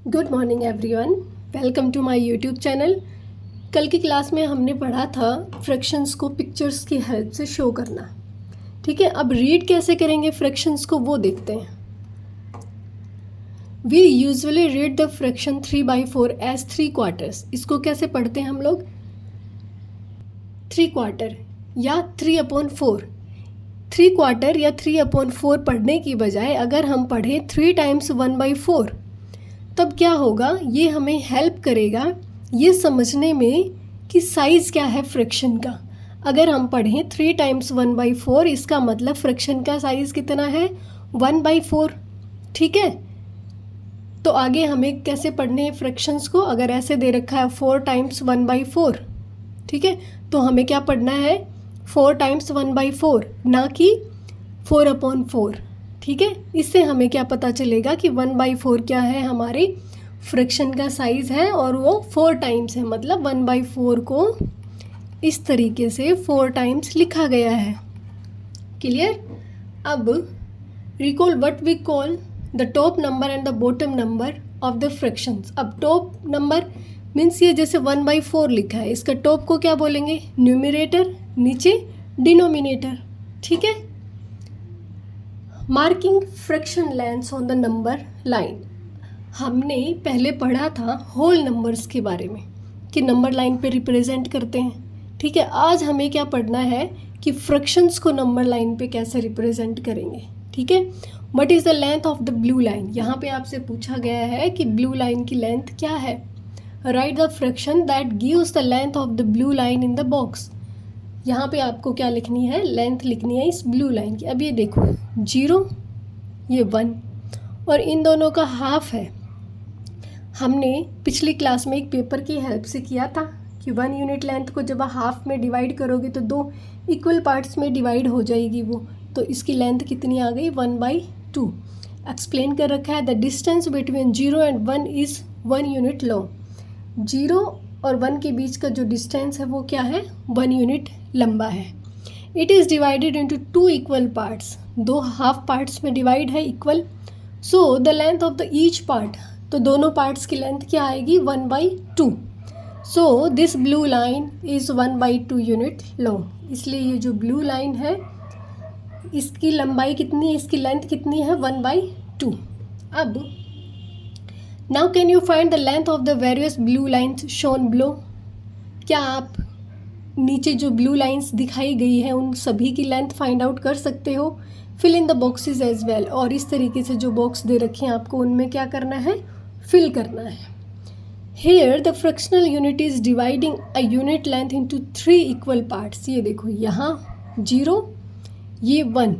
Good morning everyone, welcome to my YouTube channel. कल की class में हमने पढ़ा था फ्रैक्शंस को पिक्चर्स की हेल्प से शो करना। ठीक है, अब रीड कैसे करेंगे फ्रैक्शंस को वो देखते हैं। We usually read the fraction 3/4 as 3/4। इसको कैसे पढ़ते हैं हम लोग? 3/4 या 3/4। 3/4 या 3/4 पढ़ने की बजाय अगर हम पढ़ें 3 टाइम्स 1/4 तब क्या होगा, ये हमें हेल्प करेगा ये समझने में कि साइज़ क्या है फ्रैक्शन का। अगर हम पढ़ें 3 टाइम्स 1/4 इसका मतलब फ्रैक्शन का साइज़ कितना है? 1/4। ठीक है, तो आगे हमें कैसे पढ़ने हैं फ्रैक्शंस को? अगर ऐसे दे रखा है 4 टाइम्स 1/4, ठीक है, तो हमें क्या पढ़ना है? 4 टाइम्स 1/4, ना कि 4/4। ठीक है, इससे हमें क्या पता चलेगा कि 1/4 क्या है, हमारे फ्रैक्शन का साइज़ है और वो 4 टाइम्स है। मतलब 1/4 को इस तरीके से 4 टाइम्स लिखा गया है। क्लियर? अब recall what we call the top number and the bottom number of the fractions. अब टॉप नंबर मीन्स ये जैसे 1/4 लिखा है, इसका टॉप को क्या बोलेंगे? न्यूमरेटर, नीचे डिनोमिनेटर। ठीक है, marking fraction lengths on the number line. हमने पहले पढ़ा था होल नंबर्स के बारे में कि नंबर लाइन पे रिप्रेजेंट करते हैं। ठीक है, आज हमें क्या पढ़ना है कि फ्रैक्शंस को नंबर लाइन पे कैसे रिप्रेजेंट करेंगे। ठीक है, what is the length of the blue line. यहाँ पे आपसे पूछा गया है कि ब्लू लाइन की लेंथ क्या है। Right the fraction that gives the length of the blue line in the box. यहाँ पे आपको क्या लिखनी है? लेंथ लिखनी है इस ब्लू लाइन की। अब ये देखो 0, ये 1 और इन दोनों का हाफ है। हमने पिछली क्लास में एक पेपर की हेल्प से किया था कि 1 यूनिट लेंथ को जब आप हाफ में डिवाइड करोगे तो 2 इक्वल पार्ट्स में डिवाइड हो जाएगी वो। तो इसकी लेंथ कितनी आ गई? 1/2। एक्सप्लेन कर रखा है the distance between 0 and 1 is 1 unit long. 0 और 1 के बीच का जो डिस्टेंस है वो क्या है? 1 यूनिट लंबा है। It is divided into 2 equal parts. 2 half parts में डिवाइड है equal. So the length of the each part, तो दोनों पार्ट्स की लेंथ क्या आएगी? 1/2। So this blue line is 1/2 unit long. इसलिए ये जो ब्लू लाइन है इसकी लंबाई कितनी है, इसकी लेंथ कितनी है? 1/2। अब now can you find the length of the various blue lines shown below. क्या आप नीचे जो ब्लू लाइंस दिखाई गई है उन सभी की लेंथ फाइंड आउट कर सकते हो? Fill in the boxes as well. और इस तरीके से जो बॉक्स दे रखे हैं आपको उनमें क्या करना है? फिल करना है। Here the fractional unit is dividing a unit length into 3 equal parts. ये देखो यहाँ 0, ये 1,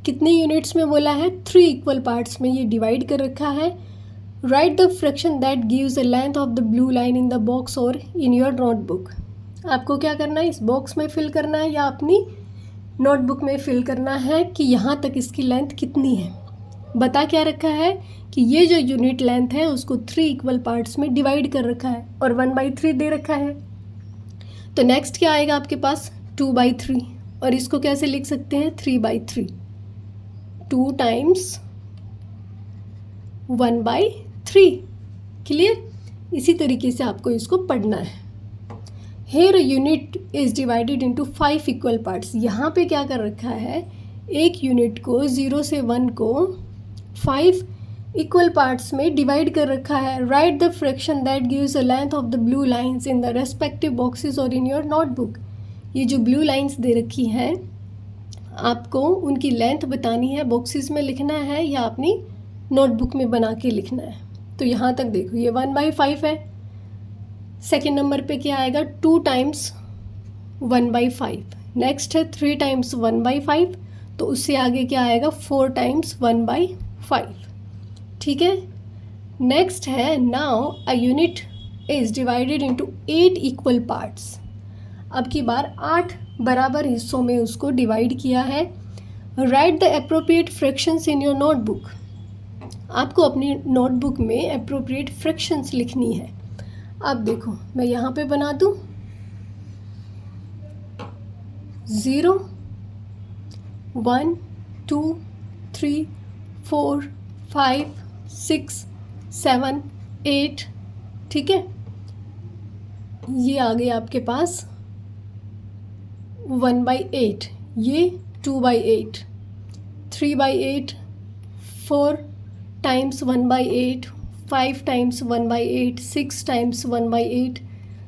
कितने यूनिट्स में बोला है? 3 इक्वल पार्ट्स में ये डिवाइड कर रखा है। Right the fraction that gives the length of the blue line in the box और इन योर नोटबुक। आपको क्या करना है? इस बॉक्स में फिल करना है या अपनी नोटबुक में फिल करना है कि यहाँ तक इसकी लेंथ कितनी है। बता क्या रखा है कि ये जो यूनिट लेंथ है उसको 3 इक्वल पार्ट्स में डिवाइड कर रखा है और 1/3 दे रखा है। तो नेक्स्ट क्या आएगा आपके पास? 2/3। और इसको कैसे लिख सकते हैं? 3/3। 2 टाइम्स 1/3। क्लियर? इसी तरीके से आपको इसको पढ़ना है। Here unit is divided into 5 equal parts. यहाँ पे क्या कर रखा है? एक यूनिट को 0 से 1 को 5 इक्वल पार्ट्स में डिवाइड कर रखा है। Right the fraction that gives the length of the blue lines in the respective boxes और इन योर नोटबुक। ये जो ब्लू लाइंस दे रखी हैं आपको उनकी लेंथ बतानी है, बॉक्सेस में लिखना है या अपनी नोटबुक में बना के लिखना है। तो यहाँ तक देखो ये 1/5 है। सेकेंड नंबर पे क्या आएगा? 2 टाइम्स 1/5। नेक्स्ट है 3 टाइम्स 1/5। तो उससे आगे क्या आएगा? 4 टाइम्स 1/5। ठीक है, नेक्स्ट है now a unit is divided into 8 equal parts. अब की बार 8 बराबर हिस्सों में उसको डिवाइड किया है। Right the appropriate fractions in your notebook. आपको अपनी नोटबुक में एप्रोप्रिएट फ्रैक्शंस लिखनी है। अब देखो मैं यहाँ पे बना दूँ 0, 1, 2, 3, 4, 5, 6, 7, 8, ठीक है। ये आ गया आपके पास 1/8, ये 2/8, 3/8, 4 times 1/8, 5 times 1/8, 6 times 1/8,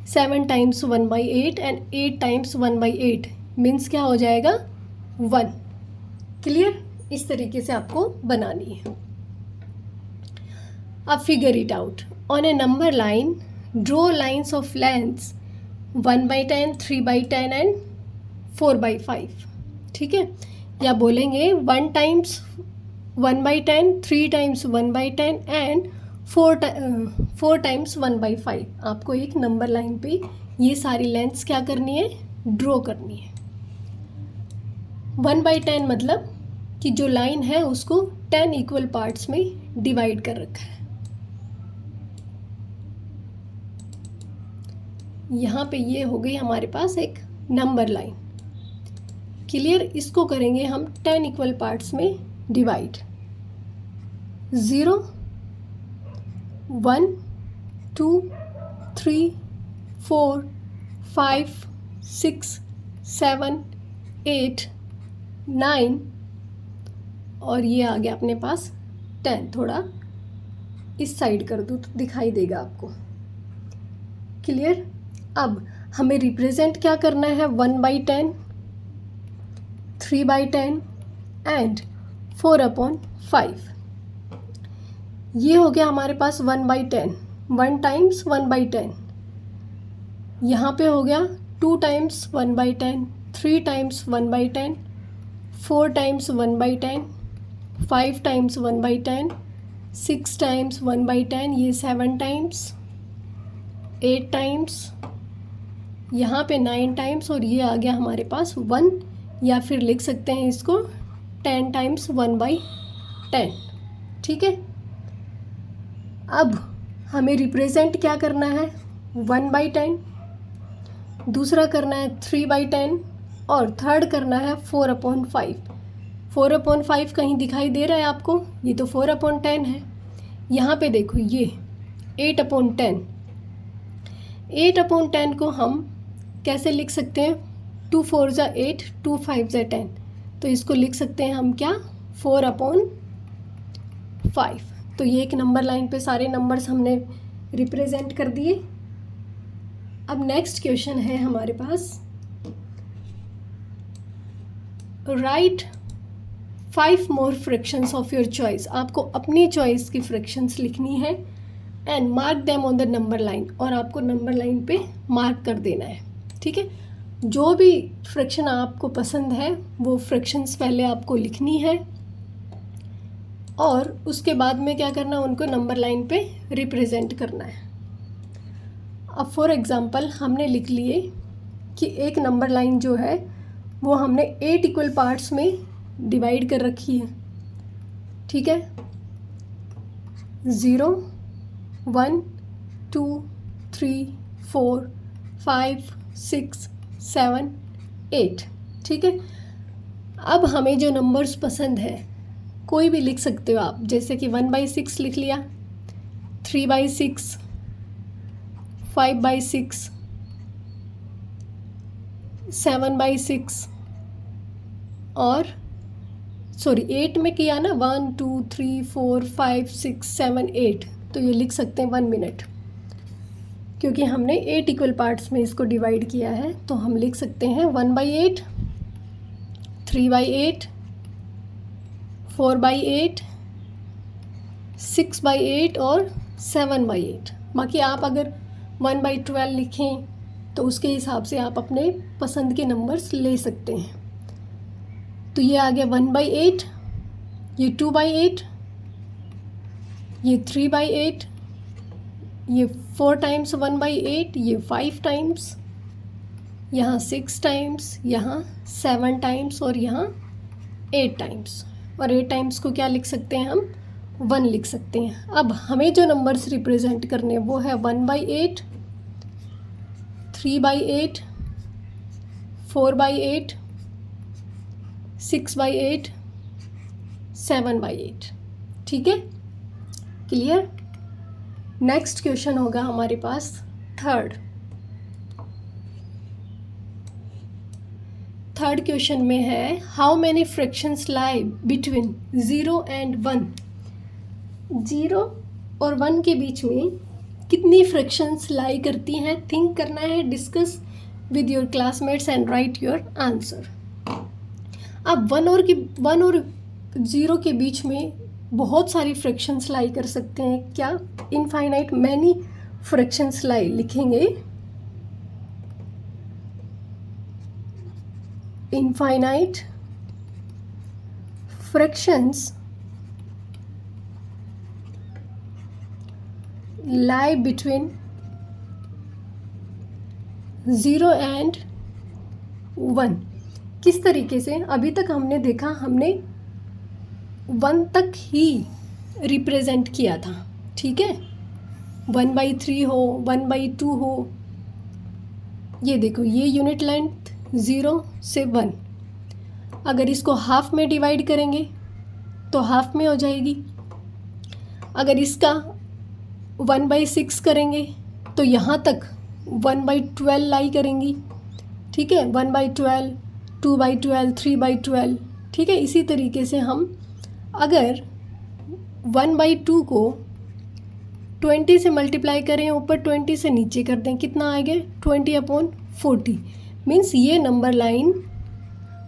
7 times 1/8 and 8 times 1/8 means क्या हो जाएगा 1। क्लियर? इस तरीके से आपको बनानी है। अब figure it out. On A number line draw lines of lengths 1/10, 3/10 and 4/5, ठीक है। या बोलेंगे 1 टाइम्स 1/10, 3 टाइम्स 1/10 एंड 4 टाइम्स 1/5। आपको एक नंबर लाइन पे ये सारी लेंथ्स क्या करनी है, ड्रॉ करनी है। 1/10 मतलब कि जो लाइन है उसको 10 इक्वल पार्ट्स में डिवाइड कर रखा है। यहाँ पे ये हो गई हमारे पास एक नंबर लाइन। क्लियर? इसको करेंगे हम 10 इक्वल पार्ट्स में डिवाइड। 0, 1, 2, 3, 4, 5, 6, 7, 8, 9 और ये आ गया अपने पास 10। थोड़ा इस साइड कर दूँ तो दिखाई देगा आपको। क्लियर? अब हमें रिप्रेजेंट क्या करना है 1/10, 3/10 एंड 4/5। ये हो गया हमारे पास 1/10, 1 टाइम्स 1/10। यहाँ पे हो गया 2 times 1/10, 3 times 1/10, 4 times 1/10, 5 times 1/10, 6 times 1/10, ये 7 टाइम्स, 8 टाइम्स, यहाँ पे 9 टाइम्स और ये आ गया हमारे पास 1, या फिर लिख सकते हैं इसको 10 टाइम्स 1/10, ठीक है। अब हमें रिप्रेजेंट क्या करना है 1/10, दूसरा करना है 3/10 और थर्ड करना है 4/5। 4/5 कहीं दिखाई दे रहा है आपको? ये तो 4/10 है। यहाँ पे देखो ये 8/10। 8/10 को हम कैसे लिख सकते हैं? 2 4 ज़ा 8, 2 5 ज़ा 10, तो इसको लिख सकते हैं हम क्या 4/5। तो ये एक नंबर लाइन पे सारे नंबर्स हमने रिप्रेजेंट कर दिए। अब नेक्स्ट क्वेश्चन है हमारे पास, right 5 more fractions of your choice. आपको अपनी चॉइस की फ्रैक्शंस लिखनी है and mark them on the number line, और आपको नंबर लाइन पे मार्क कर देना है, ठीक है। जो भी फ्रैक्शन आपको पसंद है वो फ्रैक्शंस पहले आपको लिखनी है और उसके बाद में क्या करना है, उनको नंबर लाइन पे रिप्रेजेंट करना है। अब फॉर एग्ज़ाम्पल हमने लिख लिए कि एक नंबर लाइन जो है वो हमने 8 इक्वल पार्ट्स में डिवाइड कर रखी है, ठीक है। 0, 1, 2, 3, 4, 5, 6, 7, 8, ठीक है। अब हमें जो नंबर्स पसंद है कोई भी लिख सकते हो आप, जैसे कि 1/6 लिख लिया, 3/6, 5/6, 7/6 और 8 में किया ना, 1 2 3 4 5 6 7 8, तो ये लिख सकते हैं 1 मिनट, क्योंकि हमने 8 इक्वल पार्ट्स में इसको डिवाइड किया है। तो हम लिख सकते हैं 1/8, 3/8, 4/8, 6/8 और 7/8। बाकी आप अगर 1/12 लिखें तो उसके हिसाब से आप अपने पसंद के नंबर्स ले सकते हैं। तो ये आ गया 1/8, ये 2/8, ये 3/8, ये 4 टाइम्स 1/8, ये 5 टाइम्स, यहाँ 6 टाइम्स, यहाँ 7 टाइम्स और यहाँ 8 टाइम्स। और 8 टाइम्स को क्या लिख सकते हैं हम? 1 लिख सकते हैं। अब हमें जो नंबर्स रिप्रेजेंट करने हैं वो है 1/8, 3/8, 4/8, 6/8, 7/8, ठीक है। क्लियर? नेक्स्ट क्वेश्चन होगा हमारे पास थर्ड क्वेश्चन में है how many fractions lie between 0 and 1। 0 और 1 के बीच में कितनी फ्रैक्शंस लाई करती हैं, थिंक करना है, discuss with your classmates and right your answer. अब 1 और 0 के बीच में बहुत सारी फ्रैक्शंस लाई कर सकते हैं। क्या? इनफाइनाइट मैनी फ्रैक्शंस लाई लिखेंगे। Infinite fractions lie between 0 and 1। किस तरीके से? अभी तक हमने देखा, हमने 1 तक ही रिप्रेजेंट किया था, ठीक है। 1/3 हो, 1/2 हो। ये देखो, ये यूनिट लेंथ 0 से 1। अगर इसको हाफ में डिवाइड करेंगे तो हाफ में हो जाएगी। अगर इसका 1/6 करेंगे तो यहाँ तक 1/12 लाई करेंगी, ठीक है। 1/12, 2/12, 3/12, ठीक है। इसी तरीके से हम अगर 1/2 को 20 से मल्टीप्लाई करें, ऊपर 20 से नीचे कर दें, कितना आएगा? 20/40। मीन्स ये नंबर लाइन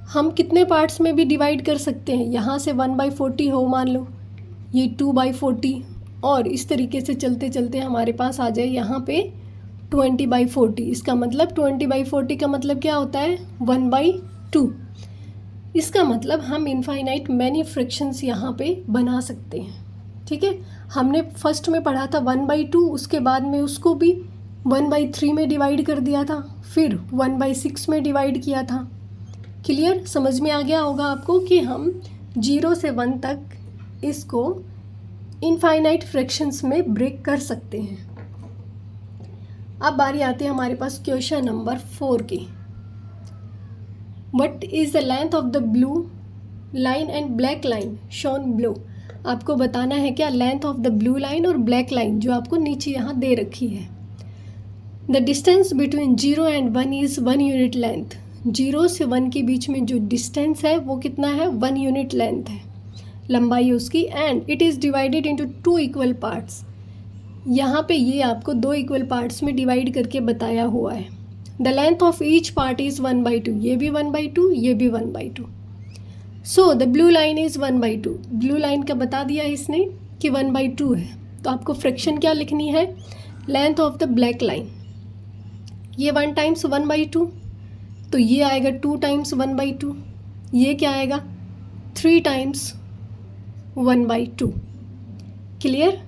हम कितने पार्ट्स में भी डिवाइड कर सकते हैं। यहाँ से 1/40 हो मान लो, ये 2/40, और इस तरीके से चलते चलते हमारे पास आ जाए यहाँ पे 20/40। इसका मतलब 20/40 का मतलब क्या होता है? 1/2। इसका मतलब हम इनफाइनाइट मैनी फ्रैक्शंस यहाँ पे बना सकते हैं, ठीक है। हमने फर्स्ट में पढ़ा था 1/2, उसके बाद में उसको भी 1/3 में डिवाइड कर दिया था, फिर 1/6 में डिवाइड किया था। क्लियर? समझ में आ गया होगा आपको कि हम 0 से 1 तक इसको इनफाइनाइट फ्रैक्शंस में ब्रेक कर सकते हैं। अब बारी आती है हमारे पास क्वेश्चन नंबर 4 की। What is the length of the blue line and black line shown below. आपको बताना है क्या? Length of the blue line और ब्लैक लाइन जो आपको नीचे यहाँ दे रखी है। The distance between 0 and 1 is 1 unit length. 0 से 1 के बीच में जो डिस्टेंस है वो कितना है? 1 यूनिट लेंथ है, लंबाई उसकी। And it is divided into 2 equal parts. यहाँ पे ये आपको 2 इक्वल पार्ट्स में डिवाइड करके बताया हुआ है। The length of each part is 1/2। ये भी 1/2, ये भी 1/2। So the blue line is 1/2। Blue line का बता दिया इसने कि 1/2 है। तो आपको फ्रैक्शन क्या लिखनी है? Length of the black line. ये 1 टाइम्स 1/2, तो ये आएगा 2 टाइम्स 1/2। ये क्या आएगा? 3 टाइम्स 1/2। क्लियर?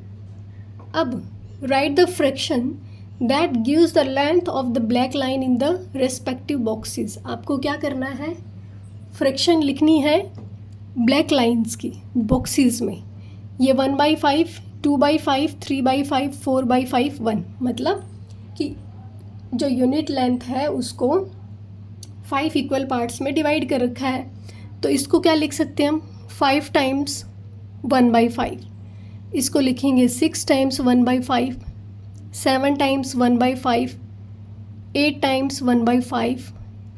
अब right the fraction that gives the length of the black line in the respective boxes. आपको क्या करना है? फ्रैक्शन लिखनी है ब्लैक लाइंस की बॉक्सेस में। ये 1/5, 2/5, 3/5, 4/5, 1। मतलब कि जो यूनिट लेंथ है उसको 5 इक्वल पार्ट्स में डिवाइड कर रखा है। तो इसको क्या लिख सकते हैं हम? 5 टाइम्स 1/5। इसको लिखेंगे 6 टाइम्स 1/5, 7 टाइम्स 1/5, 8 टाइम्स 1/5,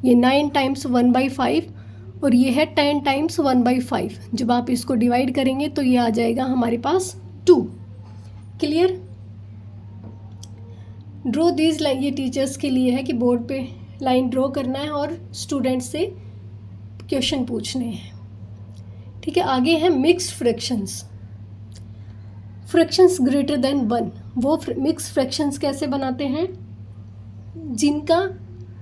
ये 9 टाइम्स 1/5, और ये है 10 टाइम्स 1/5। जब आप इसको डिवाइड करेंगे तो ये आ जाएगा हमारे पास 2। क्लियर? Draw these line. ये टीचर्स के लिए है कि बोर्ड पे लाइन ड्रॉ करना है और स्टूडेंट्स से क्वेश्चन पूछने हैं, ठीक है। आगे है mixed fractions. Fractions greater than 1। वो मिक्स फ्रैक्शंस कैसे बनाते हैं? जिनका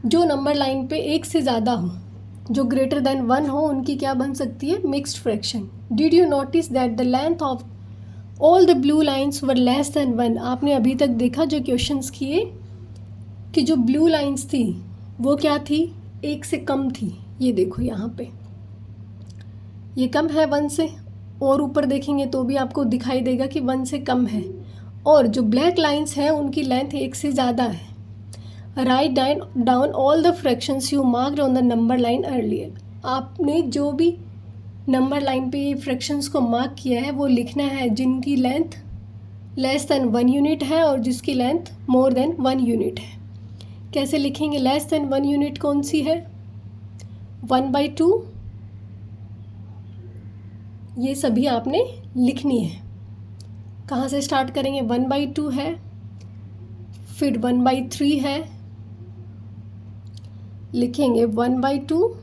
जो नंबर लाइन पे 1 से ज़्यादा हो, जो ग्रेटर देन 1 हो, उनकी क्या बन सकती है? Mixed fraction. Did you notice that the length of all the blue lines were less than 1। आपने अभी तक देखा जो क्वेश्चंस किए कि जो ब्लू लाइन्स थी वो क्या थी? 1 से कम थी। ये देखो यहाँ पे ये कम है 1 से, और ऊपर देखेंगे तो भी आपको दिखाई देगा कि 1 से कम है। और जो ब्लैक लाइंस हैं उनकी लेंथ 1 से ज़्यादा है। Write down all the fractions you marked on the number line earlier. आपने जो भी नंबर लाइन पे ये फ्रैक्शंस को मार्क किया है वो लिखना है जिनकी लेंथ लेस देन 1 यूनिट है और जिसकी लेंथ मोर देन 1 यूनिट है। कैसे लिखेंगे? लेस देन 1 यूनिट कौन सी है? 1/2। ये सभी आपने लिखनी है। कहाँ से स्टार्ट करेंगे? 1/2 है, फिर 1/3 है, लिखेंगे 1/2,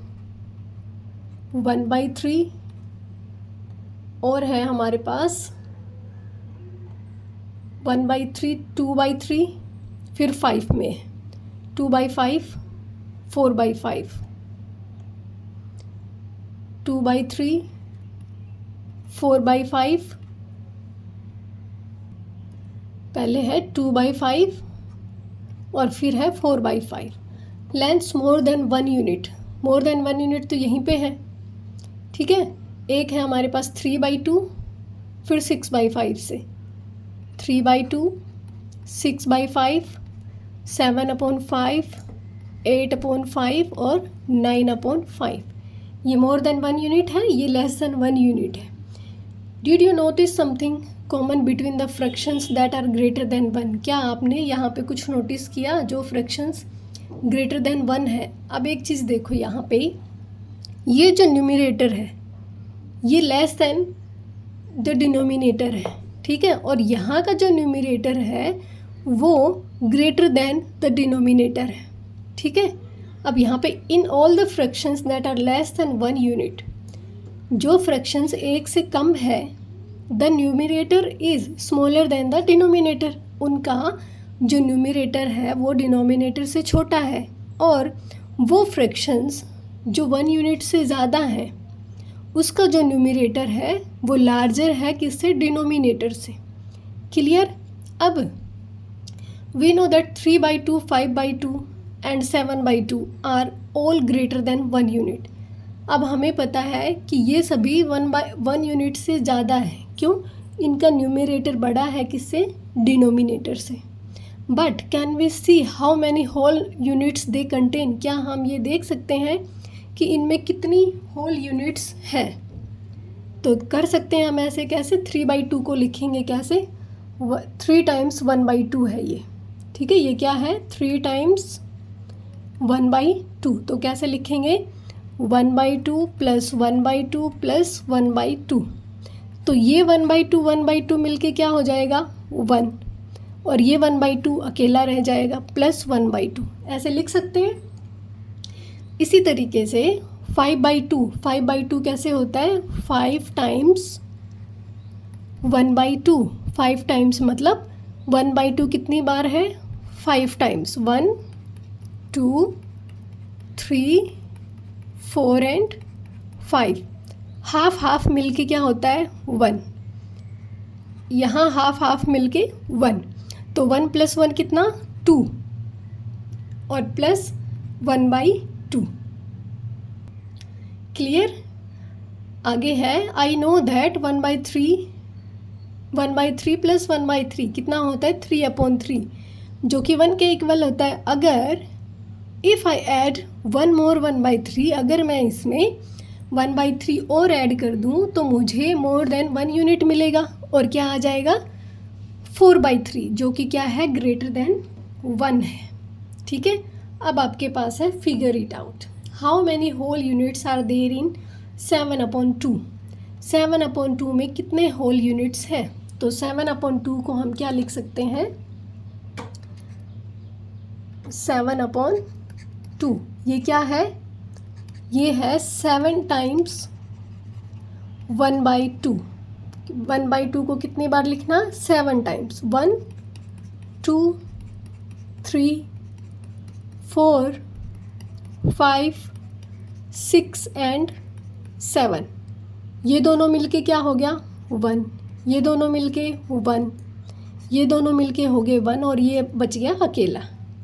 1/3 और है हमारे पास 1/3, 2/3, फिर 5 में 2/5, 4/5, 2/3, 4/5, पहले है 2/5 और फिर है 4/5। Lengths more than 1 unit, more than 1 unit तो यहीं पे है, ठीक है। एक है हमारे पास 3/2, फिर 6/5 से 3/2, 6/5, 7/5, 8/5 और 9/5। ये मोर देन 1 यूनिट है, ये लेस देन 1 यूनिट है। Did you notice something common between the fractions that are greater than 1? क्या आपने यहाँ पे कुछ नोटिस किया जो फ्रैक्शंस ग्रेटर देन 1 है? अब एक चीज़ देखो, यहाँ पे ये जो न्यूमरेटर है ये लेस देन द डिनोमिनेटर है, ठीक है, और यहाँ का जो न्यूमरेटर है वो ग्रेटर देन द डिनोमिनेटर है, ठीक है। अब यहाँ पे in all the fractions that are less than 1 unit, जो फ्रैक्शंस एक से कम है, the numerator is smaller than the denominator, उनका जो न्यूमरेटर है वो डिनोमिनेटर से छोटा है, और वो फ्रैक्शंस जो 1 यूनिट से ज़्यादा हैं उसका जो न्यूमरेटर है वो लार्जर है किससे? डिनोमिनेटर से। क्लियर? अब we know that 3/2, 5/2 and 7/2 are all greater than 1 unit. अब हमें पता है कि ये सभी 1/1 यूनिट से ज़्यादा है। क्यों? इनका न्यूमरेटर बड़ा है किससे? डिनोमिनेटर से। But can we see how many whole units they contain? क्या हम ये देख सकते हैं कि इनमें कितनी होल यूनिट्स हैं? तो कर सकते हैं हम ऐसे। कैसे? 3/2 को लिखेंगे कैसे? 3 टाइम्स 1/2 है ये, ठीक है। ये क्या है? 3 टाइम्स 1/2। तो कैसे लिखेंगे? 1/2 प्लस 1/2 प्लस 1/2। तो ये 1/2 मिलके क्या हो जाएगा? 1, और ये 1/2 अकेला रह जाएगा प्लस 1/2। ऐसे लिख सकते हैं। इसी तरीके से 5/2 कैसे होता है? 5 टाइम्स 1/2। 5 टाइम्स मतलब 1/2 कितनी बार है? 5 टाइम्स। 1, 2, 3, 4 एंड 5। हाफ हाफ मिलके क्या होता है? 1। यहाँ हाफ हाफ मिलके 1, तो 1 + 1 कितना? 2, और प्लस 1/2। क्लियर? आगे है आई नो दैट 1/3 प्लस 1/3 कितना होता है? 3/3, जो कि 1 के इक्वल होता है। अगर इफ़ आई ऐड 1 मोर 1/3, अगर मैं इसमें 1/3 और ऐड कर दूं तो मुझे मोर देन 1 यूनिट मिलेगा, और क्या आ जाएगा? 4/3, जो कि क्या है? ग्रेटर देन 1 है, ठीक है। अब आपके पास है figure it out. How many whole units are there in 7/2? 7/2 में कितने होल यूनिट्स हैं? तो 7/2 को हम क्या लिख सकते हैं? 7/2 ये क्या है? ये है 7 टाइम्स 1/2। 1/2 को कितनी बार लिखना? 7 टाइम्स। 1, 2, 3, 4, 5, 6 एंड 7। ये दोनों मिलके क्या हो गया? 1। ये दोनों मिलके 1, ये दोनों मिलके हो गए 1, और ये बच गया अकेला।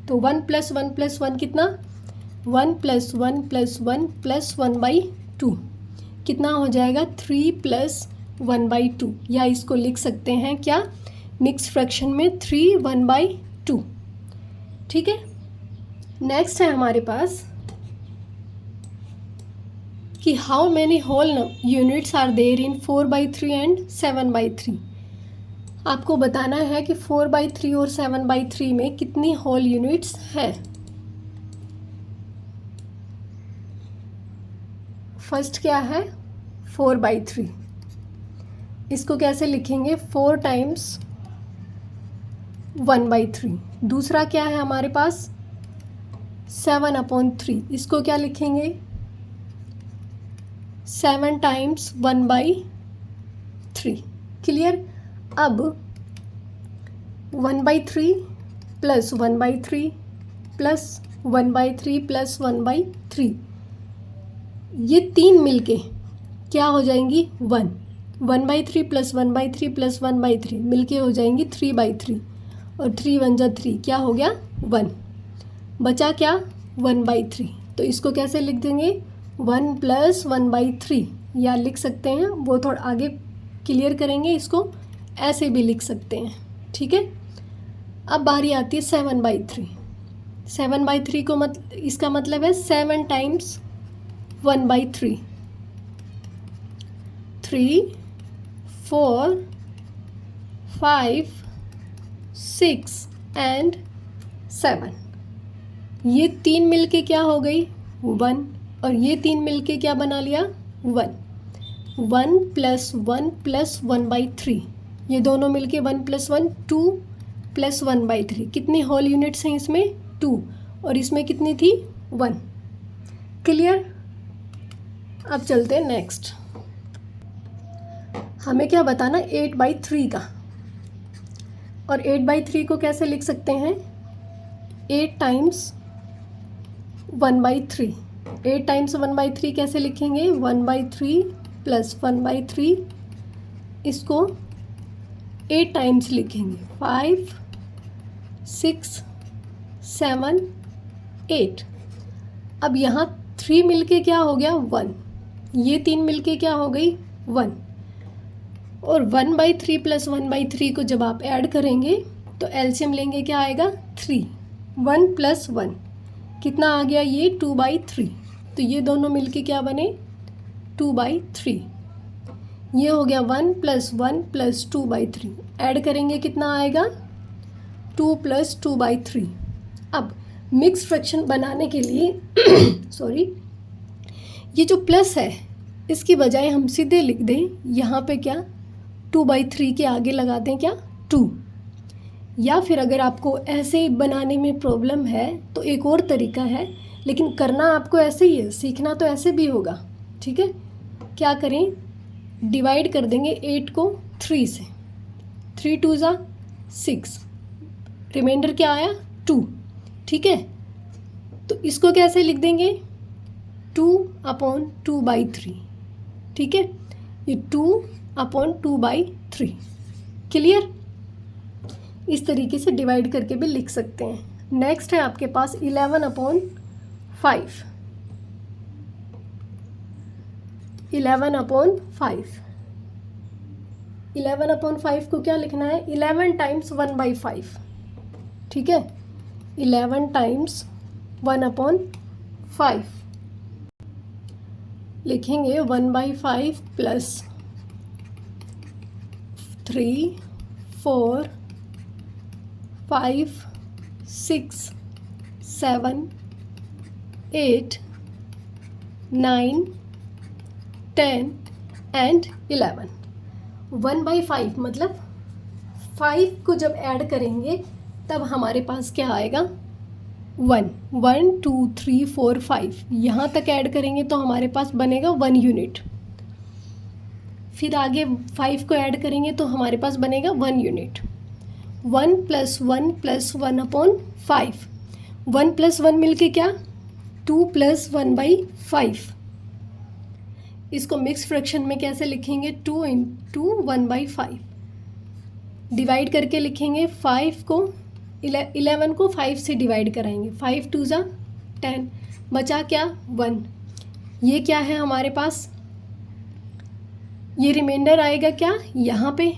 तो 1 + 1 + 1 कितना? 1 + 1 + 1 + 1/2 कितना हो जाएगा? 3 + 1/2, या इसको लिख सकते हैं क्या? मिक्स फ्रैक्शन में 3 1/2, ठीक है। नेक्स्ट है हमारे पास कि how many whole units are there in 4/3 and 7/3। आपको बताना है कि 4/3 और 7/3 में कितनी होल यूनिट्स हैं। फर्स्ट क्या है 4/3, इसको कैसे लिखेंगे 4 टाइम्स 1/3। दूसरा क्या है हमारे पास 7/3, इसको क्या लिखेंगे 7 टाइम्स 1/3। क्लियर। अब 1/3 प्लस 1/3 प्लस 1/3 प्लस 1/3, ये तीन मिलके क्या हो जाएंगी 1। 1/3 प्लस 1/3 प्लस 1/3 मिलके हो जाएंगी 3/3, और 3 1 जा 3, क्या हो गया 1। बचा क्या 1/3, तो इसको कैसे लिख देंगे 1 प्लस 1/3, या लिख सकते हैं वो थोड़ा आगे क्लियर करेंगे, इसको ऐसे भी लिख सकते हैं। ठीक है। अब बारी आती है 7/3। 7/3 को इसका मतलब है 7 टाइम्स 1/3, 3 4 5 6 एंड 7। ये तीन मिलके क्या हो गई 1, और ये तीन मिलके क्या बना लिया 1। 1 प्लस 1 प्लस 1/3, ये दोनों मिलके 1 प्लस 1 2 प्लस 1/3। कितनी होल यूनिट्स हैं इसमें 2, और इसमें कितनी थी 1। क्लियर। अब चलते हैं नेक्स्ट। हमें क्या बताना 8/3 का, और 8/3 को कैसे लिख सकते हैं 8 टाइम्स 1/3। 8 टाइम्स 1/3 कैसे लिखेंगे 1/3 प्लस 1/3, इसको 8 टाइम्स लिखेंगे 5 6 7 8। अब यहाँ 3 मिलके क्या हो गया 1, ये 3 मिलके क्या हो गई 1, और 1/3 प्लस 1/3 को जब आप ऐड करेंगे तो एलसीएम लेंगे क्या आएगा 3। 1 प्लस 1 कितना आ गया ये 2/3, तो ये दोनों मिलके क्या बने 2/3। ये हो गया 1 प्लस 1 प्लस 2/3, ऐड करेंगे कितना आएगा 2 प्लस 2/3। अब मिक्स फ्रैक्शन बनाने के लिए सॉरी, ये जो प्लस है इसकी बजाय हम सीधे लिख दें यहाँ पे क्या 2/3 के आगे लगा दें क्या 2, या फिर अगर आपको ऐसे बनाने में प्रॉब्लम है तो एक और तरीका है, लेकिन करना आपको ऐसे ही है, सीखना तो ऐसे भी होगा। ठीक है। क्या करें डिवाइड कर देंगे 8 को 3 से, 3 2 जा 6, रिमाइंडर क्या आया 2। ठीक है। तो इसको कैसे लिख देंगे 2/2/3। ठीक है, ये 2/2/3। क्लियर। इस तरीके से डिवाइड करके भी लिख सकते हैं। नेक्स्ट है आपके पास 11/5। 11/5। 11/5 को क्या लिखना है 11 टाइम्स 1/5। ठीक है, 11 टाइम्स 1/5 लिखेंगे 1/5 प्लस 3 4 5 6 7 8 9 10 एंड 11। 1/5 मतलब 5 को जब ऐड करेंगे तब हमारे पास क्या आएगा 1 1 2 3 4 5, यहाँ तक ऐड करेंगे तो हमारे पास बनेगा 1 यूनिट। फिर आगे 5 को ऐड करेंगे तो हमारे पास बनेगा 1 यूनिट। 1 प्लस 1 प्लस 1/5, 1 प्लस 1 मिलके क्या 2 प्लस 1/5। इसको मिक्स फ्रैक्शन में कैसे लिखेंगे 2 × 1/5, डिवाइड करके लिखेंगे 5 को 11 को 5 से डिवाइड कराएंगे, 5 2 जा 10, बचा क्या 1। ये क्या है हमारे पास, ये रिमाइंडर आएगा क्या यहाँ पे,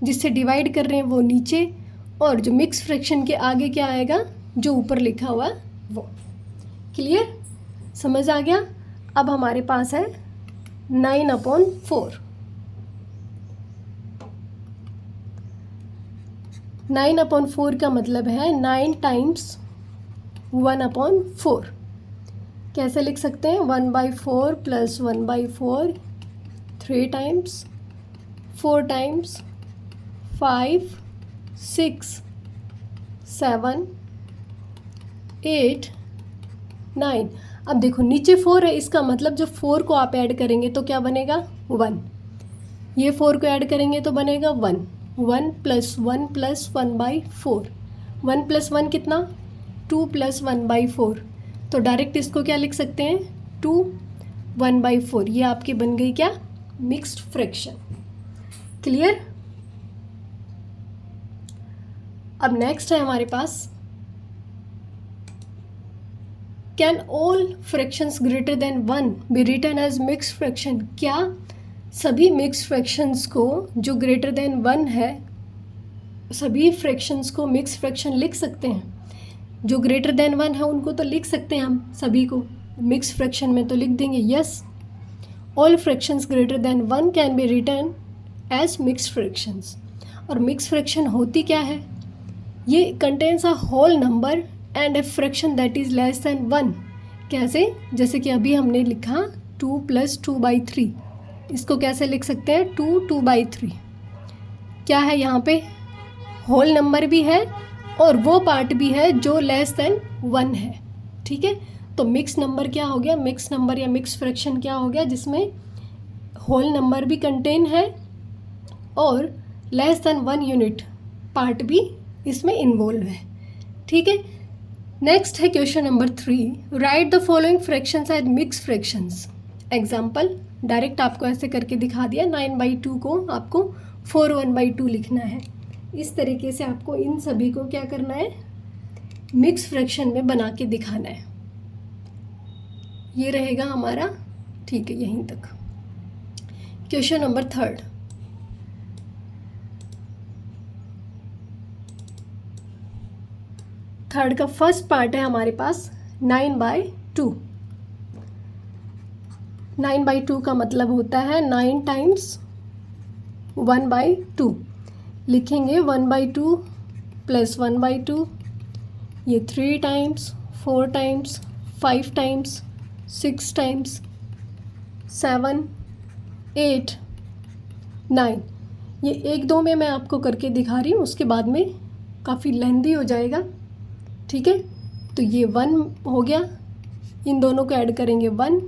जिससे डिवाइड कर रहे हैं वो नीचे, और जो मिक्स फ्रैक्शन के आगे क्या आएगा जो ऊपर लिखा हुआ वो। क्लियर, समझ आ गया। अब हमारे पास है 9/4। 9/4 का मतलब है 9 टाइम्स 1/4। कैसे लिख सकते हैं? 1/4 प्लस 1/4 3 टाइम्स, 4 टाइम्स, 5, 6, 7, 8, 9। अब देखो नीचे 4 है, इसका मतलब जब 4 को आप ऐड करेंगे तो क्या बनेगा? 1। ये 4 को ऐड करेंगे तो बनेगा 1। 1 प्लस 1 प्लस 1/4। 1 प्लस 1 कितना? 2 प्लस 1/4। तो डायरेक्ट इसको क्या लिख सकते हैं? 2 1/4। ये आपकी बन गई क्या? Mixed fraction. क्लियर? अब नेक्स्ट है हमारे पास, can all fractions greater than 1 be written as mixed fraction? क्या सभी मिक्स्ड फ्रैक्शंस को जो ग्रेटर देन 1 है, सभी फ्रैक्शंस को मिक्स्ड फ्रैक्शन लिख सकते हैं? जो ग्रेटर देन 1 है उनको तो लिख सकते हैं हम, सभी को मिक्स्ड फ्रैक्शन में तो लिख देंगे yes. All fractions greater than 1 can be written as mixed fractions. और मिक्स्ड फ्रैक्शन होती क्या है? ये contains a whole number and a fraction that is less than 1। कैसे? जैसे कि अभी हमने लिखा 2 प्लस 2/3। इसको कैसे लिख सकते हैं? 2 2/3। क्या है यहाँ पे? होल नंबर भी है और वो पार्ट भी है जो लेस देन 1 है। ठीक है, तो मिक्स नंबर क्या हो गया? मिक्स नंबर या मिक्स फ्रैक्शन क्या हो गया? जिसमें होल नंबर भी कंटेन है और लेस देन 1 यूनिट पार्ट भी इसमें इन्वॉल्व है। ठीक है, नेक्स्ट है question number 3, write the following fractions as mix fractions. Example direct आपको ऐसे करके दिखा दिया, 9/2 को आपको 4 1/2 लिखना है। इस तरीके से आपको इन सभी को क्या करना है? मिक्स फ्रैक्शन में बना के दिखाना है। ये रहेगा हमारा, ठीक है, यहीं तक। क्वेश्चन नंबर 3, थर्ड का फर्स्ट पार्ट है हमारे पास 9/2। 9/2 का मतलब होता है 9 टाइम्स 1/2। लिखेंगे 1/2 प्लस 1/2, ये 3 टाइम्स, 4 टाइम्स, 5 टाइम्स, 6 टाइम्स, 7, 8, 9। ये 1-2 में मैं आपको करके दिखा रही हूँ, उसके बाद में काफ़ी लेंदी हो जाएगा। ठीक है, तो ये 1 हो गया, इन दोनों को ऐड करेंगे 1,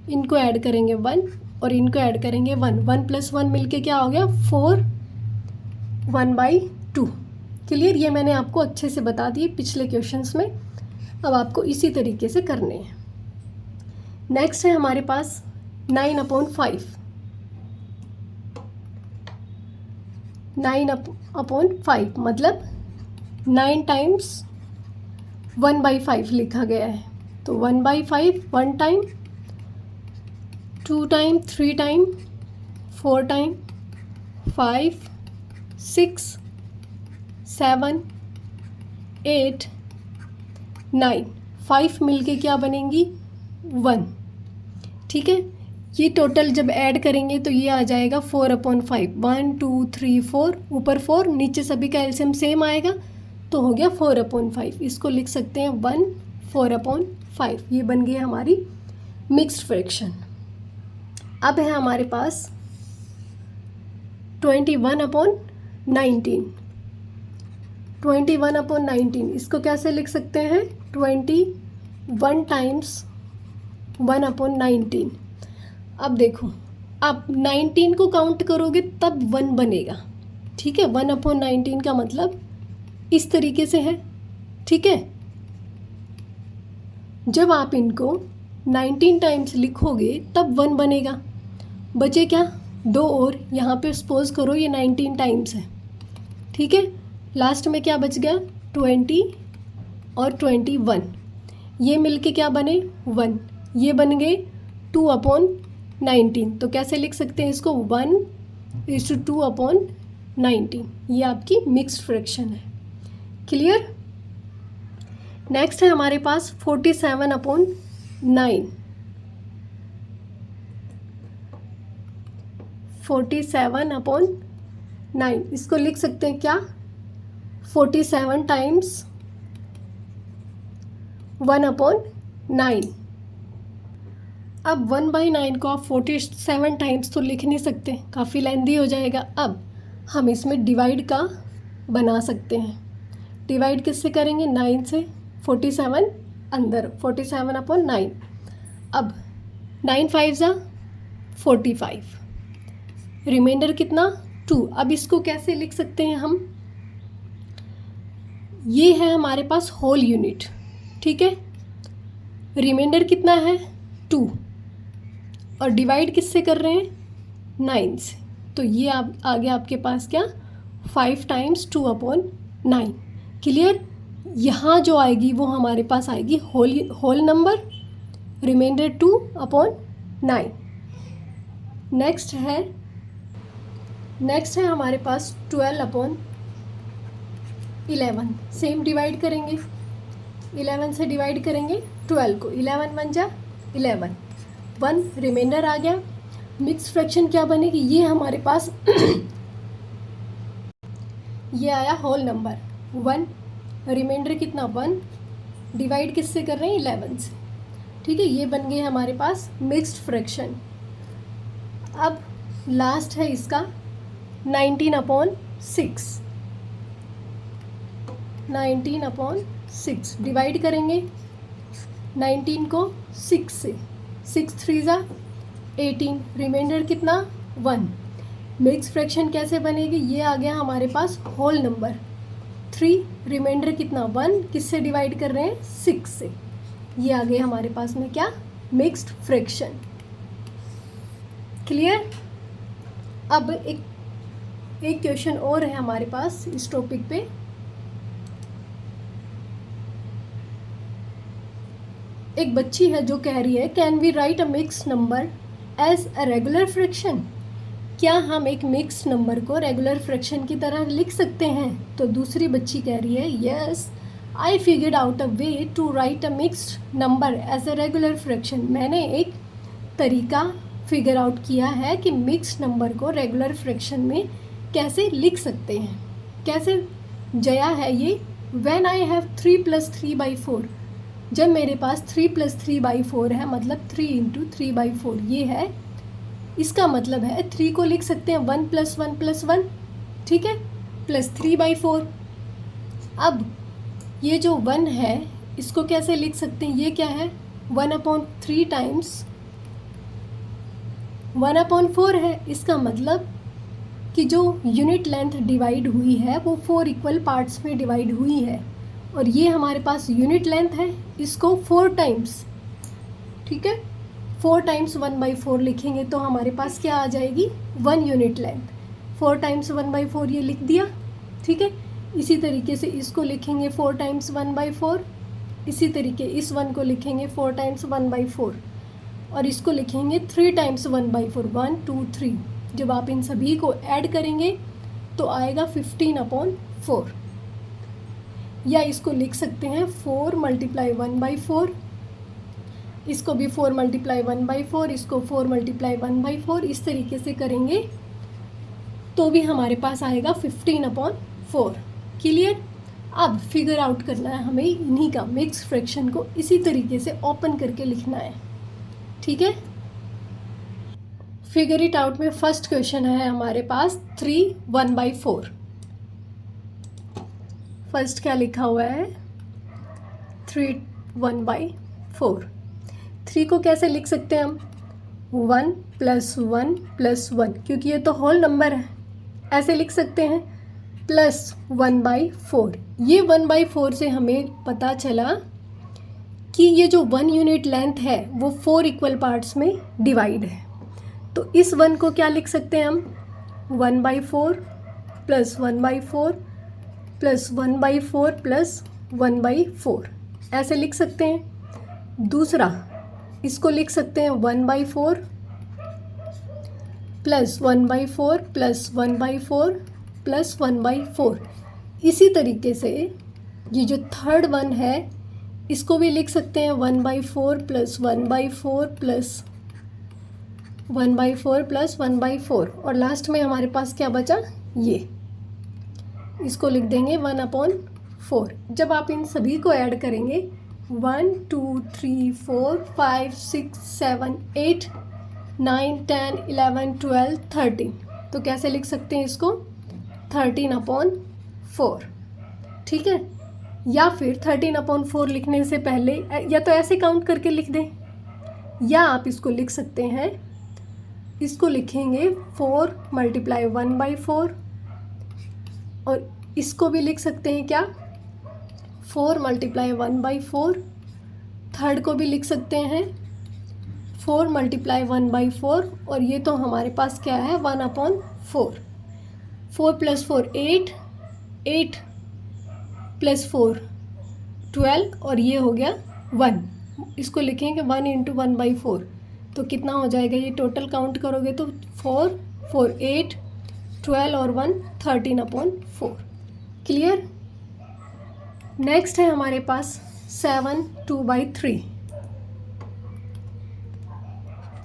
इनको ऐड करेंगे 1 और इनको ऐड करेंगे 1। 1 प्लस 1 मिलके क्या हो गया? 4 1/2। क्लियर? ये मैंने आपको अच्छे से बता दिए पिछले क्वेश्चंस में। अब आपको इसी तरीके से करने हैं। नेक्स्ट है हमारे पास 9/5। 9/5 मतलब 9 टाइम्स 1/5 लिखा गया है। तो 1/5 1 टाइम, 2 टाइम, 3 टाइम, 4 टाइम, 5, 6, 7, 8, 9। 5 मिलके क्या बनेंगी? 1। ठीक है, ये टोटल जब ऐड करेंगे तो ये आ जाएगा 4/5। 1 2 3 4, ऊपर 4, नीचे सभी का एलसीएम सेम आएगा तो हो गया 4/5। इसको लिख सकते हैं 1 4/5। ये बन गई हमारी मिक्स्ड फ्रैक्शन। अब है हमारे पास 21/19। 21/19 इसको कैसे लिख सकते हैं? 21 टाइम्स 1/19। अब देखो, आप 19 को काउंट करोगे तब 1 बनेगा। ठीक है, 1/19 का मतलब इस तरीके से है। ठीक है, जब आप इनको 19 टाइम्स लिखोगे तब 1 बनेगा। बचे क्या? 2 और। यहाँ पे सपोज करो ये 19 टाइम्स है। ठीक है, लास्ट में क्या बच गया? 20 और 21। ये मिलके क्या बने? 1। ये बन गए 2/19। तो कैसे लिख सकते हैं इसको? 1:2/19। ये आपकी मिक्स्ड फ्रैक्शन है। क्लियर? नेक्स्ट है हमारे पास 47/9। 47/9 इसको लिख सकते हैं क्या? 47 टाइम्स 1/9। अब 1/9 को आप 47 टाइम्स तो लिख नहीं सकते, काफ़ी लेंदी हो जाएगा। अब हम इसमें डिवाइड का बना सकते हैं। डिवाइड किससे करेंगे? 9 से। 47 अंदर, 47/9। अब 9 5 45, रिमाइंडर कितना? 2। अब इसको कैसे लिख सकते हैं हम? ये है हमारे पास होल यूनिट, ठीक है। रिमाइंडर कितना है? 2। और डिवाइड किससे कर रहे हैं? 9 से। तो ये आप आगे आपके पास क्या? 5 टाइम्स 2/9। क्लियर? यहाँ जो आएगी वो हमारे पास आएगी होल नंबर, रिमाइंडर 2/9। नेक्स्ट है हमारे पास 12/11। सेम डिवाइड करेंगे, 11 से डिवाइड करेंगे 12 को। 11 1 जा 11, 1 रिमाइंडर आ गया। मिक्स फ्रैक्शन क्या बनेगी? ये हमारे पास ये आया होल नंबर 1, रिमाइंडर कितना? 1, डिवाइड किससे कर रहे हैं? 11 से, ठीक है। ये बन गए हमारे पास मिक्स्ड फ्रैक्शन। अब लास्ट है इसका 19/6। 19/6 डिवाइड करेंगे 19 को 6 से, 6 3 जा 18, रिमाइंडर कितना? 1। मिक्स फ्रैक्शन कैसे बनेगी? ये आ गया हमारे पास होल नंबर 3, रिमाइंडर कितना? 1, किससे डिवाइड कर रहे हैं? 6 से। ये आ गए हमारे पास में क्या? Mixed fraction. क्लियर? अब एक क्वेश्चन और है हमारे पास इस टॉपिक पे। एक बच्ची है जो कह रही है, can we write a mix number as a regular fraction? क्या हम एक मिक्स नंबर को रेगुलर फ्रैक्शन की तरह लिख सकते हैं? तो दूसरी बच्ची कह रही है, yes I figured out a way to write a mixed number as a regular fraction. मैंने एक तरीका फिगर आउट किया है कि मिक्स नंबर को रेगुलर फ्रैक्शन में कैसे लिख सकते हैं। कैसे? जया है ये, व्हेन आई हैव 3 + 3/4। जब मेरे पास 3 + 3/4 है, मतलब 3 × 3/4 ये है। इसका मतलब है 3 को लिख सकते हैं 1 + 1 + 1, ठीक है, प्लस 3/4। अब ये जो 1 है इसको कैसे लिख सकते हैं? ये क्या है? 1/3 टाइम्स 1/4 है। इसका मतलब कि जो यूनिट लेंथ डिवाइड हुई है वो 4 इक्वल पार्ट्स में डिवाइड हुई है, और ये हमारे पास यूनिट लेंथ है, इसको 4 टाइम्स, ठीक है, 4 टाइम्स 1/4 लिखेंगे तो हमारे पास क्या आ जाएगी? 1 यूनिट लेंथ। 4 टाइम्स 1/4 ये लिख दिया, ठीक है। इसी तरीके से इसको लिखेंगे 4 टाइम्स 1/4, इसी तरीके इस 1 को लिखेंगे 4 टाइम्स 1/4, और इसको लिखेंगे 3 टाइम्स 1/4, 1 2 3। जब आप इन सभी को ऐड करेंगे तो आएगा 15/4, या इसको लिख सकते हैं 4 × 1/4, इसको भी 4 × 1/4, इसको 4 × 1/4। इस तरीके से करेंगे तो भी हमारे पास आएगा 15/4। क्लियर? अब फिगर आउट करना है हमें इन्हीं का, मिक्स फ्रैक्शन को इसी तरीके से ओपन करके लिखना है, ठीक है। फिगर इट आउट में फर्स्ट क्वेश्चन है हमारे पास 3 1/4। फर्स्ट क्या लिखा हुआ है? 3 1/4। 3 को कैसे लिख सकते हैं हम? 1 + 1 + 1, क्योंकि ये तो होल नंबर है, ऐसे लिख सकते हैं, प्लस 1/4। ये 1/4 से हमें पता चला कि ये जो 1 यूनिट लेंथ है वो 4 इक्वल पार्ट्स में डिवाइड है। तो इस 1 को क्या लिख सकते हैं हम? 1/4 + 1/4 + 1/4 + 1/4, ऐसे लिख सकते हैं। दूसरा इसको लिख सकते हैं 1/4 + 1/4 + 1/4 + 1/4। इसी तरीके से ये जो थर्ड 1 है इसको भी लिख सकते हैं 1/4 + 1/4 + 1/4 + 1/4, और लास्ट में हमारे पास क्या बचा? ये इसको लिख देंगे 1/4। जब आप इन सभी को ऐड करेंगे 1 2 3 4 5 6 7 8 9 10 11 12 13, तो कैसे लिख सकते हैं इसको 13/4, ठीक है। या फिर 13/4 लिखने से पहले या तो ऐसे काउंट करके लिख दें, या आप इसको लिख सकते हैं, इसको लिखेंगे 4 × 1/4, और इसको भी लिख सकते हैं क्या 4 × 1/4, थर्ड को भी लिख सकते हैं 4 × 1/4, और ये तो हमारे पास क्या है 1/4। 4 + 4 8, 8 + 4 12, और ये हो गया 1। इसको लिखेंगे 1 × 1/4, तो कितना हो जाएगा ये टोटल काउंट करोगे तो 4 4 8 12 और 1 13/4। क्लियर। नेक्स्ट है हमारे पास 7 2/3।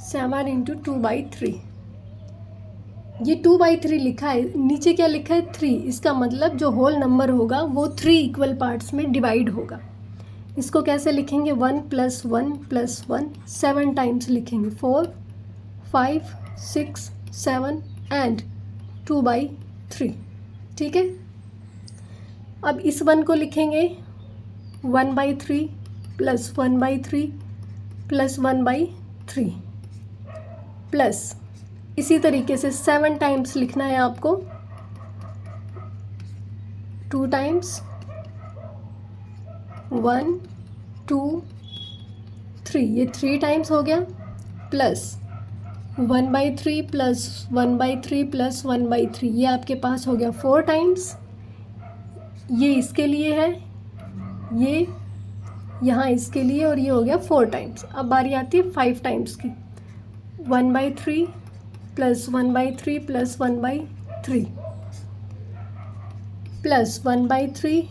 7 × 2/3, ये 2/3 लिखा है, नीचे क्या लिखा है 3, इसका मतलब जो होल नंबर होगा वो 3 इक्वल पार्ट्स में डिवाइड होगा। इसको कैसे लिखेंगे 1 + 1 + 1 7 टाइम्स लिखेंगे 4 5 6 7 एंड 2/3, ठीक है। अब इस 1 को लिखेंगे 1/3 + 1/3 + 1/3 प्लस इसी तरीके से 7 टाइम्स लिखना है आपको, 2 टाइम्स 1 2 3, ये 3 टाइम्स हो गया, प्लस 1/3 + 1/3 + 1/3, ये आपके पास हो गया 4 टाइम्स। ये इसके लिए है, ये यहाँ इसके लिए, और ये हो गया 4 टाइम्स। अब बारी आती है 5 टाइम्स की, 1/3 + 1/3 + 1/3 प्लस 1/3,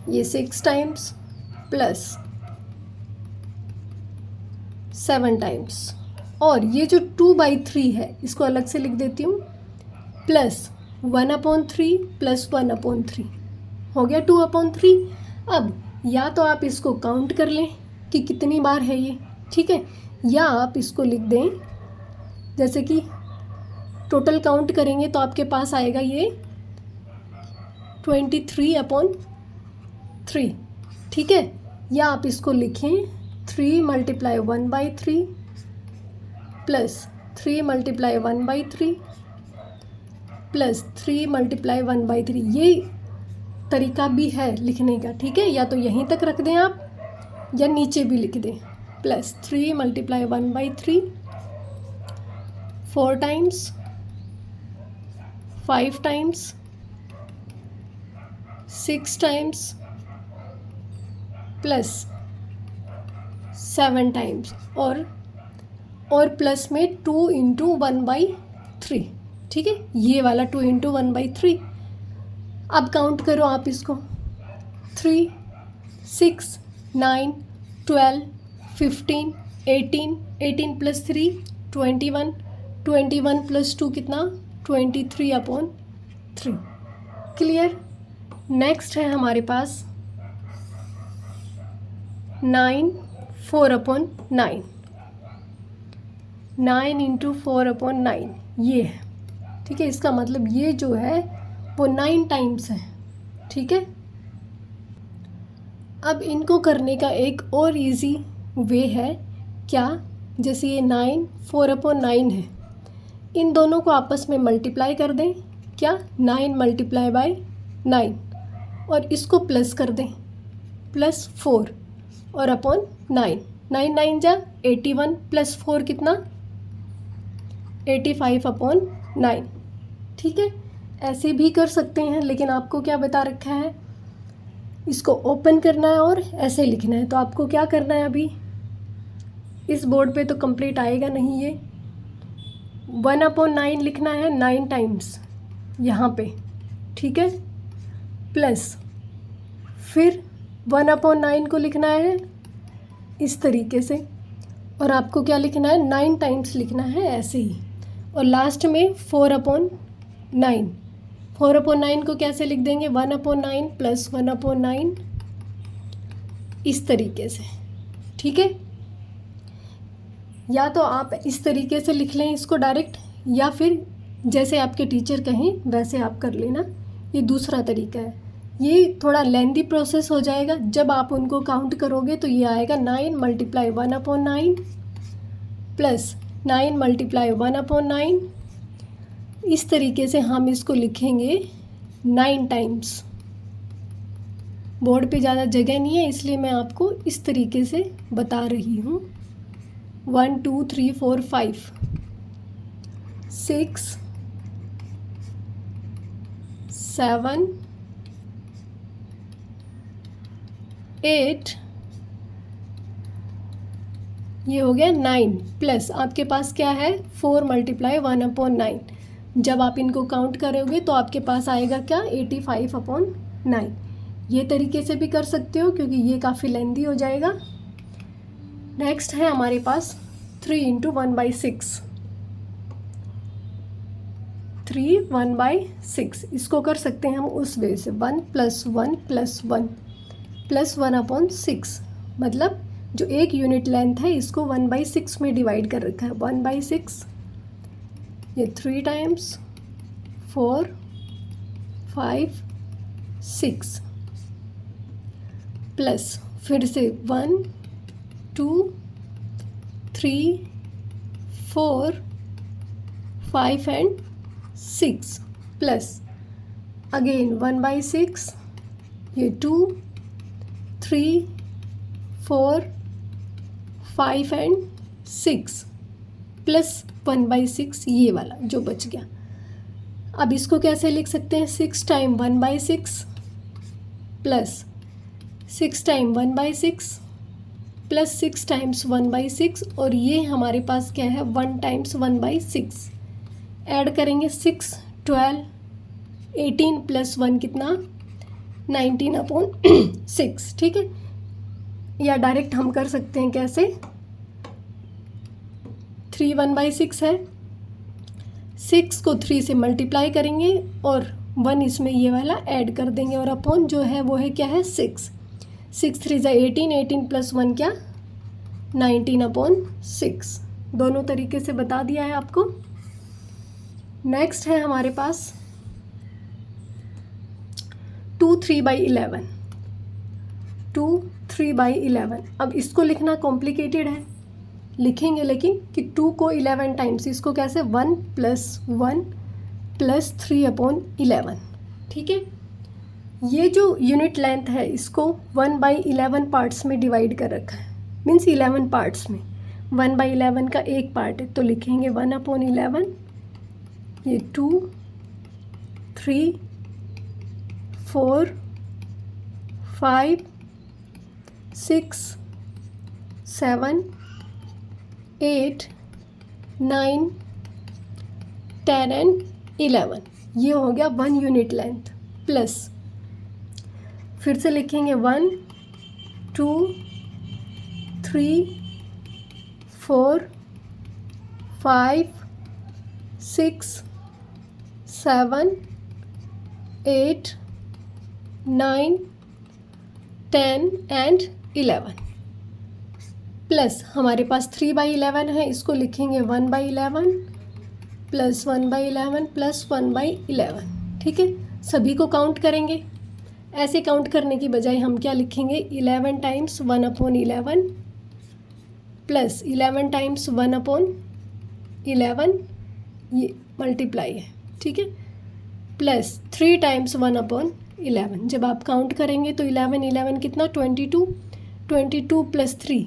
ये 6 टाइम्स, प्लस 7 टाइम्स, और ये जो 2/3 है इसको अलग से लिख देती हूँ, प्लस 1/3 + 1/3 हो गया 2/3। अब या तो आप इसको काउंट कर लें कि कितनी बार है ये, ठीक है, या आप इसको लिख दें, जैसे कि टोटल काउंट करेंगे तो आपके पास आएगा ये 23/3, ठीक है। या आप इसको लिखें 3 × 1/3 प्लस 3 × 1/3 प्लस 3 × 1/3, ये तरीका भी है लिखने का, ठीक है। या तो यहीं तक रख दें आप, या नीचे भी लिख दें, plus 3 × 1/3 4 times, 5 times, 6 times, plus 7 times, और प्लस में 2 × 1/3, ठीक है, ये वाला 2 × 1/3। अब काउंट करो आप इसको, 3 6 9 12 15 18 18 + 3 21 21 + 2 कितना 23/3। क्लियर। नेक्स्ट है हमारे पास 9 4/9, 9 × 4/9 ये है, ठीक है। इसका मतलब ये जो है वो 9 टाइम्स है, ठीक है। अब इनको करने का एक और इजी वे है क्या, जैसे ये 9 4/9 है, इन दोनों को आपस में मल्टीप्लाई कर दें, क्या 9 × 9, और इसको प्लस कर दें, +4 और अपॉन 9, 9 9 जा 81 + 4 कितना 85/9, ठीक है। ऐसे भी कर सकते हैं, लेकिन आपको क्या बता रखा है, इसको ओपन करना है और ऐसे लिखना है। तो आपको क्या करना है, अभी इस बोर्ड पे तो कंप्लीट आएगा नहीं, ये 1/9 लिखना है 9 टाइम्स यहाँ पे, ठीक है, प्लस फिर 1/9 को लिखना है इस तरीके से, और आपको क्या लिखना है 9 टाइम्स लिखना है ऐसे ही, और लास्ट में 4/9, 4/9 को कैसे लिख देंगे, 1/9 प्लस 1/9, इस तरीके से, ठीक है। या तो आप इस तरीके से लिख लें इसको डायरेक्ट, या फिर जैसे आपके टीचर कहें वैसे आप कर लेना, ये दूसरा तरीका है। ये थोड़ा लेंदी प्रोसेस हो जाएगा, जब आप उनको काउंट करोगे तो ये आएगा 9 × 1/9 प्लस 9 × 1/9। इस तरीके से हम इसको लिखेंगे 9 टाइम्स। बोर्ड पे ज़्यादा जगह नहीं है इसलिए मैं आपको इस तरीके से बता रही हूँ। 1 2 3 4 5 6 7 8, ये हो गया 9 प्लस आपके पास क्या है 4 × 1/9। जब आप इनको काउंट करोगे तो आपके पास आएगा क्या 85/9। ये तरीके से भी कर सकते हो क्योंकि ये काफ़ी लेंदी हो जाएगा। नेक्स्ट है हमारे पास 3 × 1/6। 3 1/6 इसको कर सकते हैं हम उस वे से 1 + 1 + 1 प्लस 1/6, मतलब जो एक यूनिट लेंथ है इसको 1/6 में डिवाइड कर रखा है। 1/6, ये 3 टाइम्स 4 5 6 प्लस फिर से 1 2 3 4 5 एंड 6 प्लस अगेन 1/6, ये 2 3 4 5 एंड 6 प्लस 1/6 ये वाला जो बच गया। अब इसको कैसे लिख सकते हैं, 6 time 1/6 plus 6 time 1/6 plus 6 times 1/6, और ये हमारे पास क्या है 1 टाइम्स 1/6। ऐड करेंगे 6 12 18 प्लस 1 कितना 19/6, ठीक है। या डायरेक्ट हम कर सकते हैं कैसे, 3 1/6 है, 6 को 3 से मल्टीप्लाई करेंगे और 1 इसमें ये वाला ऐड कर देंगे, और अपॉन जो है वो है क्या है 6 3 = 18, 18 प्लस 1 क्या 19/6। दोनों तरीके से बता दिया है आपको। नेक्स्ट है हमारे पास 2 3/11। 2 3/11, अब इसको लिखना कॉम्प्लिकेटेड है, लिखेंगे लेकिन कि 2 को 11 टाइम्स, इसको कैसे 1 + 1 + 3/11, ठीक है। ये जो यूनिट लेंथ है इसको 1/11 पार्ट्स में डिवाइड कर रखा है, मीन्स 11 पार्ट्स में। 1/11 का एक पार्ट है तो लिखेंगे 1/11, ये 2 3 4 5 6 7 8 9 10 एंड 11, ये हो गया 1 यूनिट लेंथ। प्लस फिर से लिखेंगे 1 2 3 4 5 6 7 8 9 10 एंड 11। प्लस हमारे पास 3/11 है, इसको लिखेंगे 1/11 प्लस 1/11 प्लस 1/11, ठीक है। सभी को काउंट करेंगे, ऐसे काउंट करने की बजाय हम क्या लिखेंगे 11 टाइम्स 1/11 प्लस 11 टाइम्स 1/11, ये मल्टीप्लाई है, ठीक है, प्लस 3 टाइम्स 1/11। जब आप काउंट करेंगे तो 11 कितना 22, 22 प्लस 3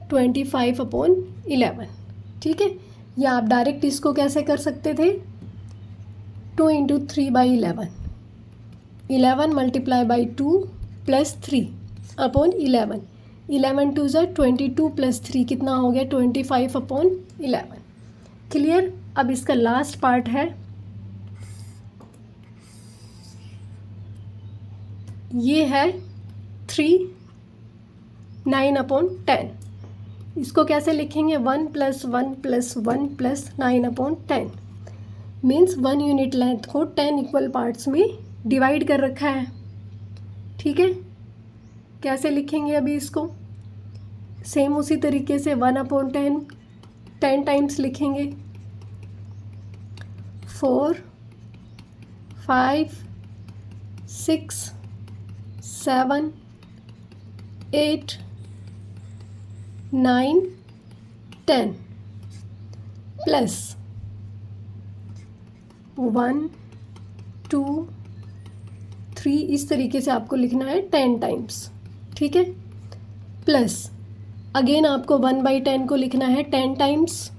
25/11, ठीक है। या आप डायरेक्ट इसको कैसे कर सकते थे 2 × 3/11, 11 × 2 प्लस 3/11, 11 2 = 22 प्लस 3 कितना हो गया 25/11। क्लियर। अब इसका लास्ट पार्ट है, ये है 3 9/10। इसको कैसे लिखेंगे 1 + 1 + 1 + 9/10। मीन्स 1 यूनिट लेंथ को 10 इक्वल पार्ट्स में डिवाइड कर रखा है। ठीक है, कैसे लिखेंगे अभी इसको? सेम उसी तरीके से 1/10 10 टाइम्स लिखेंगे। 4 5 6 7 8 9 10 प्लस 1 2 3, इस तरीके से आपको लिखना है 10 टाइम्स। ठीक है, प्लस अगेन आपको 1/10 को लिखना है 10 टाइम्स,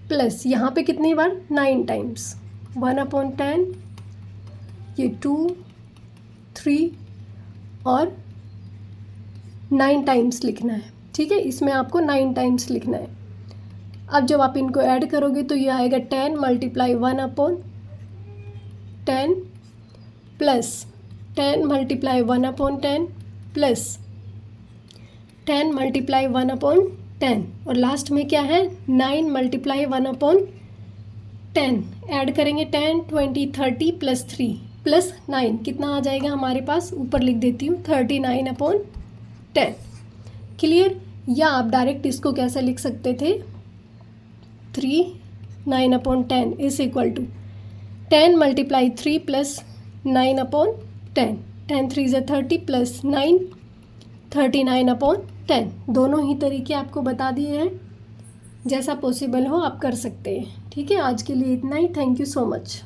प्लस यहाँ पे कितनी बार? 9 टाइम्स। 1/10, ये 2 3 और 9 टाइम्स लिखना है। ठीक है, इसमें आपको 9 टाइम्स लिखना है। अब जब आप इनको ऐड करोगे तो ये आएगा 10 × 1/10 प्लस 10 × 1/10 प्लस 10 × 1/10 और लास्ट में क्या है? 9 × 1/10 ऐड करेंगे 10 20 30 प्लस 3 प्लस 9, कितना आ जाएगा हमारे पास? ऊपर लिख देती हूँ 39/10। क्लियर? या आप डायरेक्ट इसको कैसे लिख सकते थे? 9/10 is equal to 10 × 3 plus 9/10। 10 3 = 30 plus 9 39/10। दोनों ही तरीके आपको बता दिए हैं, जैसा पॉसिबल हो आप कर सकते हैं। ठीक है, आज के लिए इतना ही। Thank you so much.